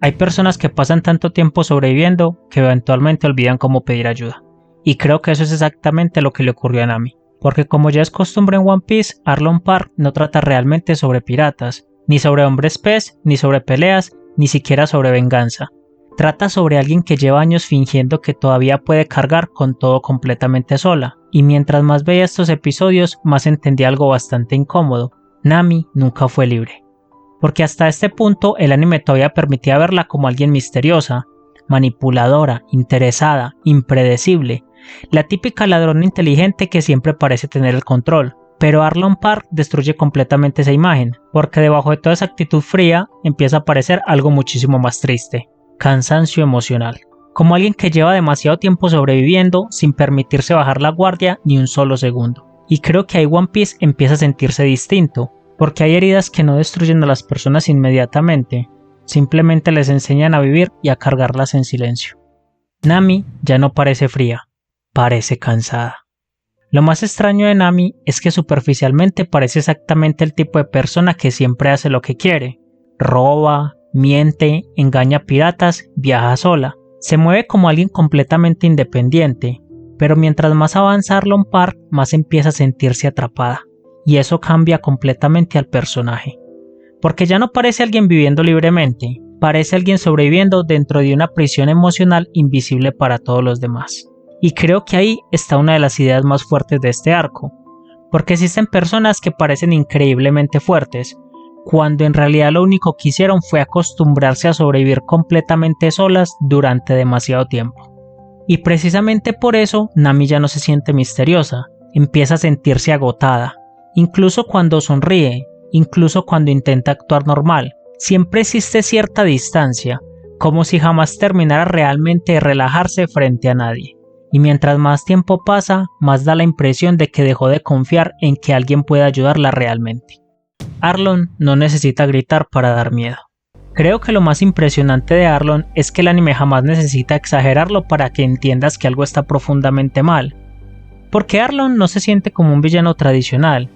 Hay personas que pasan tanto tiempo sobreviviendo que eventualmente olvidan cómo pedir ayuda. Y creo que eso es exactamente lo que le ocurrió a Nami. Porque como ya es costumbre en One Piece, Arlong Park no trata realmente sobre piratas, ni sobre hombres pez, ni sobre peleas, ni siquiera sobre venganza. Trata sobre alguien que lleva años fingiendo que todavía puede cargar con todo completamente sola. Y mientras más veía estos episodios, más entendía algo bastante incómodo. Nami nunca fue libre. Porque hasta este punto el anime todavía permitía verla como alguien misteriosa, manipuladora, interesada, impredecible, la típica ladrona inteligente que siempre parece tener el control. Pero Arlong Park destruye completamente esa imagen, porque debajo de toda esa actitud fría empieza a aparecer algo muchísimo más triste: cansancio emocional. Como alguien que lleva demasiado tiempo sobreviviendo sin permitirse bajar la guardia ni un solo segundo. Y creo que ahí One Piece empieza a sentirse distinto, porque hay heridas que no destruyen a las personas inmediatamente, simplemente les enseñan a vivir y a cargarlas en silencio. Nami ya no parece fría, parece cansada. Lo más extraño de Nami es que superficialmente parece exactamente el tipo de persona que siempre hace lo que quiere. Roba, miente, engaña a piratas, viaja sola. Se mueve como alguien completamente independiente, pero mientras más avanza Arlong Park, más empieza a sentirse atrapada. Y eso cambia completamente al personaje. Porque ya no parece alguien viviendo libremente, parece alguien sobreviviendo dentro de una prisión emocional invisible para todos los demás. Y creo que ahí está una de las ideas más fuertes de este arco, porque existen personas que parecen increíblemente fuertes, cuando en realidad lo único que hicieron fue acostumbrarse a sobrevivir completamente solas durante demasiado tiempo. Y precisamente por eso Nami ya no se siente misteriosa, empieza a sentirse agotada, incluso cuando sonríe, incluso cuando intenta actuar normal, siempre existe cierta distancia, como si jamás terminara realmente de relajarse frente a nadie. Y mientras más tiempo pasa, más da la impresión de que dejó de confiar en que alguien pueda ayudarla realmente. Arlong no necesita gritar para dar miedo. Creo que lo más impresionante de Arlong es que el anime jamás necesita exagerarlo para que entiendas que algo está profundamente mal. Porque Arlong no se siente como un villano tradicional,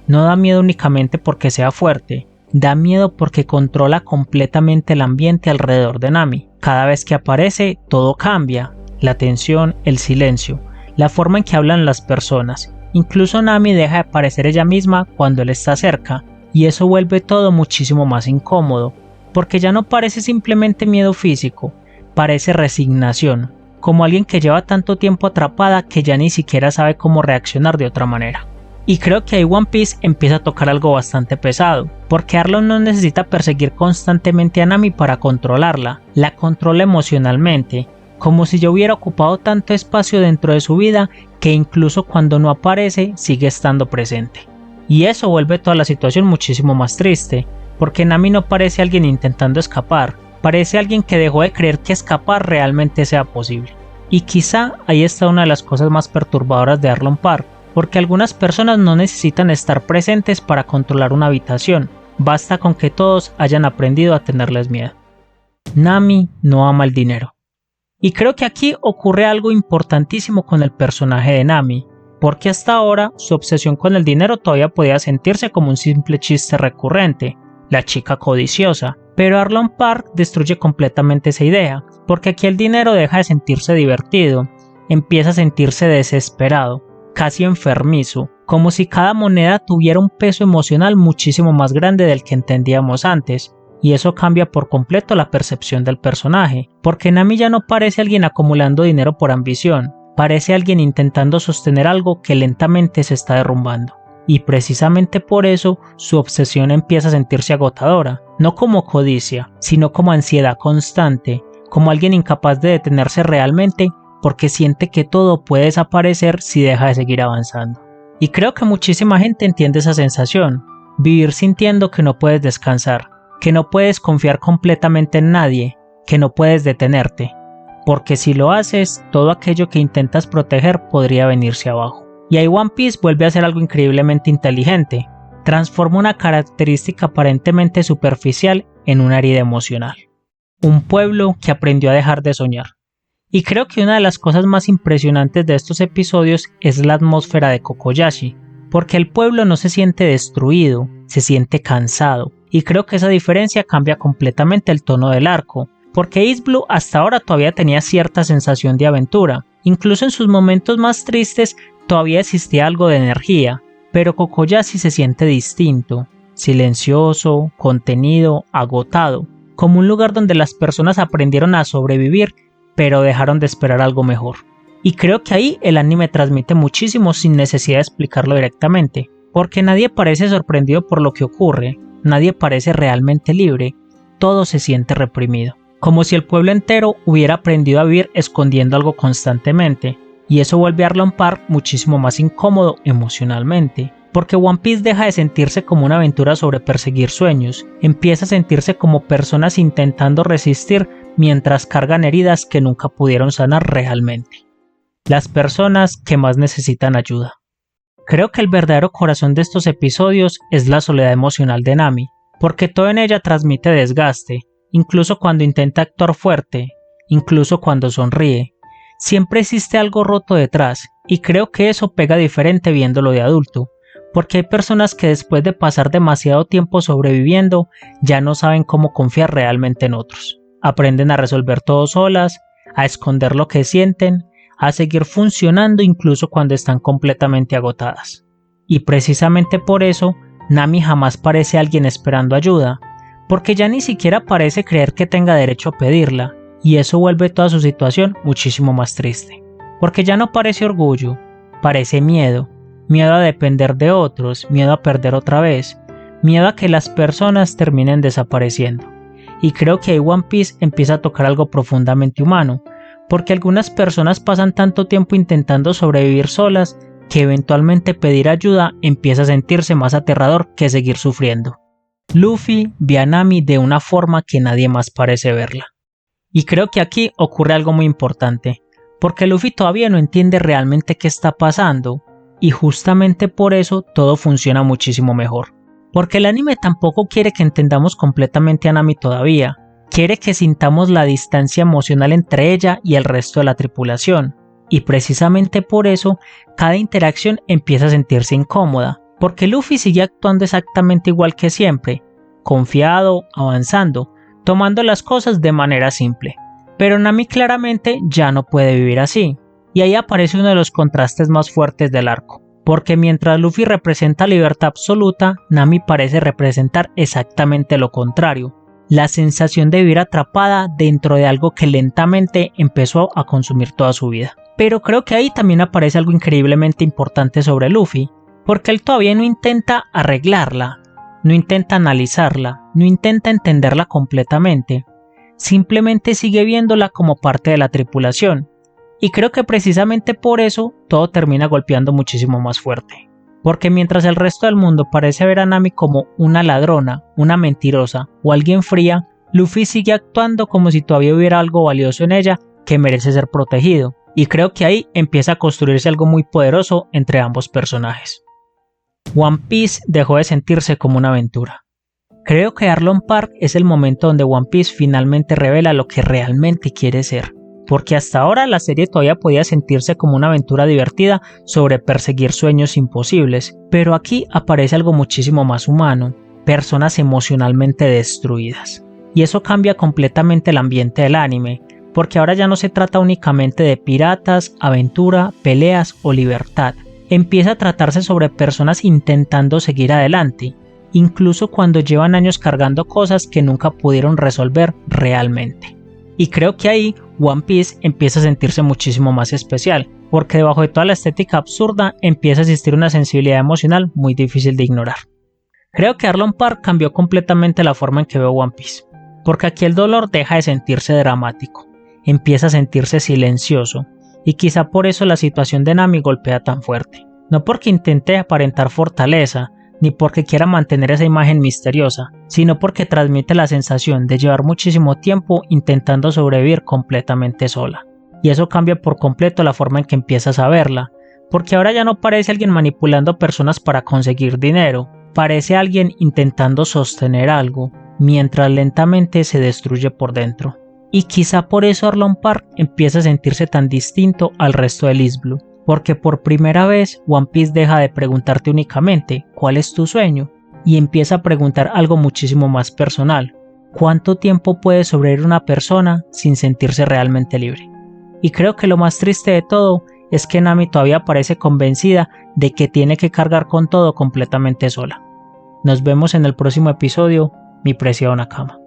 no da miedo únicamente porque sea fuerte, da miedo porque controla completamente el ambiente alrededor de Nami. Cada vez que aparece, todo cambia. La tensión, el silencio, la forma en que hablan las personas. Incluso Nami deja de parecer ella misma cuando él está cerca, y eso vuelve todo muchísimo más incómodo, porque ya no parece simplemente miedo físico, parece resignación, como alguien que lleva tanto tiempo atrapada que ya ni siquiera sabe cómo reaccionar de otra manera. Y creo que ahí One Piece empieza a tocar algo bastante pesado, porque Arlong no necesita perseguir constantemente a Nami para controlarla, la controla emocionalmente, como si ya hubiera ocupado tanto espacio dentro de su vida que incluso cuando no aparece sigue estando presente. Y eso vuelve toda la situación muchísimo más triste, porque Nami no parece alguien intentando escapar, parece alguien que dejó de creer que escapar realmente sea posible. Y quizá ahí está una de las cosas más perturbadoras de Arlong Park, porque algunas personas no necesitan estar presentes para controlar una habitación, basta con que todos hayan aprendido a tenerles miedo. Nami no ama el dinero. Y creo que aquí ocurre algo importantísimo con el personaje de Nami, porque hasta ahora su obsesión con el dinero todavía podía sentirse como un simple chiste recurrente, la chica codiciosa, pero Arlong Park destruye completamente esa idea, porque aquí el dinero deja de sentirse divertido, empieza a sentirse desesperado, casi enfermizo, como si cada moneda tuviera un peso emocional muchísimo más grande del que entendíamos antes. Y eso cambia por completo la percepción del personaje, porque Nami ya no parece alguien acumulando dinero por ambición, parece alguien intentando sostener algo que lentamente se está derrumbando. Y precisamente por eso su obsesión empieza a sentirse agotadora, no como codicia, sino como ansiedad constante, como alguien incapaz de detenerse realmente porque siente que todo puede desaparecer si deja de seguir avanzando. Y creo que muchísima gente entiende esa sensación, vivir sintiendo que no puedes descansar, que no puedes confiar completamente en nadie, que no puedes detenerte, porque si lo haces, todo aquello que intentas proteger podría venirse abajo. Y ahí One Piece vuelve a hacer algo increíblemente inteligente, transforma una característica aparentemente superficial en una herida emocional. Un pueblo que aprendió a dejar de soñar. Y creo que una de las cosas más impresionantes de estos episodios es la atmósfera de Kokoyashi, porque el pueblo no se siente destruido, se siente cansado. Y creo que esa diferencia cambia completamente el tono del arco, porque East Blue hasta ahora todavía tenía cierta sensación de aventura, incluso en sus momentos más tristes todavía existía algo de energía, pero Kokoyashi se siente distinto, silencioso, contenido, agotado, como un lugar donde las personas aprendieron a sobrevivir, pero dejaron de esperar algo mejor. Y creo que ahí el anime transmite muchísimo sin necesidad de explicarlo directamente, porque nadie parece sorprendido por lo que ocurre, nadie parece realmente libre, todo se siente reprimido, como si el pueblo entero hubiera aprendido a vivir escondiendo algo constantemente, y eso vuelve a Arlong Park muchísimo más incómodo emocionalmente, porque One Piece deja de sentirse como una aventura sobre perseguir sueños, empieza a sentirse como personas intentando resistir mientras cargan heridas que nunca pudieron sanar realmente. Las personas que más necesitan ayuda. Creo que el verdadero corazón de estos episodios es la soledad emocional de Nami, porque todo en ella transmite desgaste, incluso cuando intenta actuar fuerte, incluso cuando sonríe. Siempre existe algo roto detrás, y creo que eso pega diferente viéndolo de adulto, porque hay personas que después de pasar demasiado tiempo sobreviviendo, ya no saben cómo confiar realmente en otros. Aprenden a resolver todo solas, a esconder lo que sienten, a seguir funcionando incluso cuando están completamente agotadas. Y precisamente por eso, Nami jamás parece alguien esperando ayuda, porque ya ni siquiera parece creer que tenga derecho a pedirla, y eso vuelve toda su situación muchísimo más triste. Porque ya no parece orgullo, parece miedo, miedo a depender de otros, miedo a perder otra vez, miedo a que las personas terminen desapareciendo. Y creo que ahí One Piece empieza a tocar algo profundamente humano, porque algunas personas pasan tanto tiempo intentando sobrevivir solas que eventualmente pedir ayuda empieza a sentirse más aterrador que seguir sufriendo. Luffy ve a Nami de una forma que nadie más parece verla. Y creo que aquí ocurre algo muy importante, porque Luffy todavía no entiende realmente qué está pasando, y justamente por eso todo funciona muchísimo mejor. Porque el anime tampoco quiere que entendamos completamente a Nami todavía, quiere que sintamos la distancia emocional entre ella y el resto de la tripulación, y precisamente por eso cada interacción empieza a sentirse incómoda, porque Luffy sigue actuando exactamente igual que siempre, confiado, avanzando, tomando las cosas de manera simple. Pero Nami claramente ya no puede vivir así, y ahí aparece uno de los contrastes más fuertes del arco, porque mientras Luffy representa libertad absoluta, Nami parece representar exactamente lo contrario, la sensación de vivir atrapada dentro de algo que lentamente empezó a consumir toda su vida. Pero creo que ahí también aparece algo increíblemente importante sobre Luffy, porque él todavía no intenta arreglarla, no intenta analizarla, no intenta entenderla completamente, simplemente sigue viéndola como parte de la tripulación, y creo que precisamente por eso todo termina golpeando muchísimo más fuerte. Porque mientras el resto del mundo parece ver a Nami como una ladrona, una mentirosa o alguien fría, Luffy sigue actuando como si todavía hubiera algo valioso en ella que merece ser protegido, y creo que ahí empieza a construirse algo muy poderoso entre ambos personajes. One Piece dejó de sentirse como una aventura. Creo que Arlong Park es el momento donde One Piece finalmente revela lo que realmente quiere ser. Porque hasta ahora la serie todavía podía sentirse como una aventura divertida sobre perseguir sueños imposibles, pero aquí aparece algo muchísimo más humano, personas emocionalmente destruidas. Y eso cambia completamente el ambiente del anime, porque ahora ya no se trata únicamente de piratas, aventura, peleas o libertad. Empieza a tratarse sobre personas intentando seguir adelante, incluso cuando llevan años cargando cosas que nunca pudieron resolver realmente. Y creo que ahí One Piece empieza a sentirse muchísimo más especial, porque debajo de toda la estética absurda empieza a existir una sensibilidad emocional muy difícil de ignorar. Creo que Arlong Park cambió completamente la forma en que veo One Piece, porque aquí el dolor deja de sentirse dramático, empieza a sentirse silencioso, y quizá por eso la situación de Nami golpea tan fuerte. No porque intente aparentar fortaleza, ni porque quiera mantener esa imagen misteriosa, sino porque transmite la sensación de llevar muchísimo tiempo intentando sobrevivir completamente sola. Y eso cambia por completo la forma en que empiezas a verla, porque ahora ya no parece alguien manipulando personas para conseguir dinero, parece alguien intentando sostener algo, mientras lentamente se destruye por dentro. Y quizá por eso Arlong Park empieza a sentirse tan distinto al resto del East Blue. Porque por primera vez One Piece deja de preguntarte únicamente ¿cuál es tu sueño? Y empieza a preguntar algo muchísimo más personal. ¿Cuánto tiempo puede sobrevivir una persona sin sentirse realmente libre? Y creo que lo más triste de todo es que Nami todavía parece convencida de que tiene que cargar con todo completamente sola. Nos vemos en el próximo episodio, mi preciada Nakama.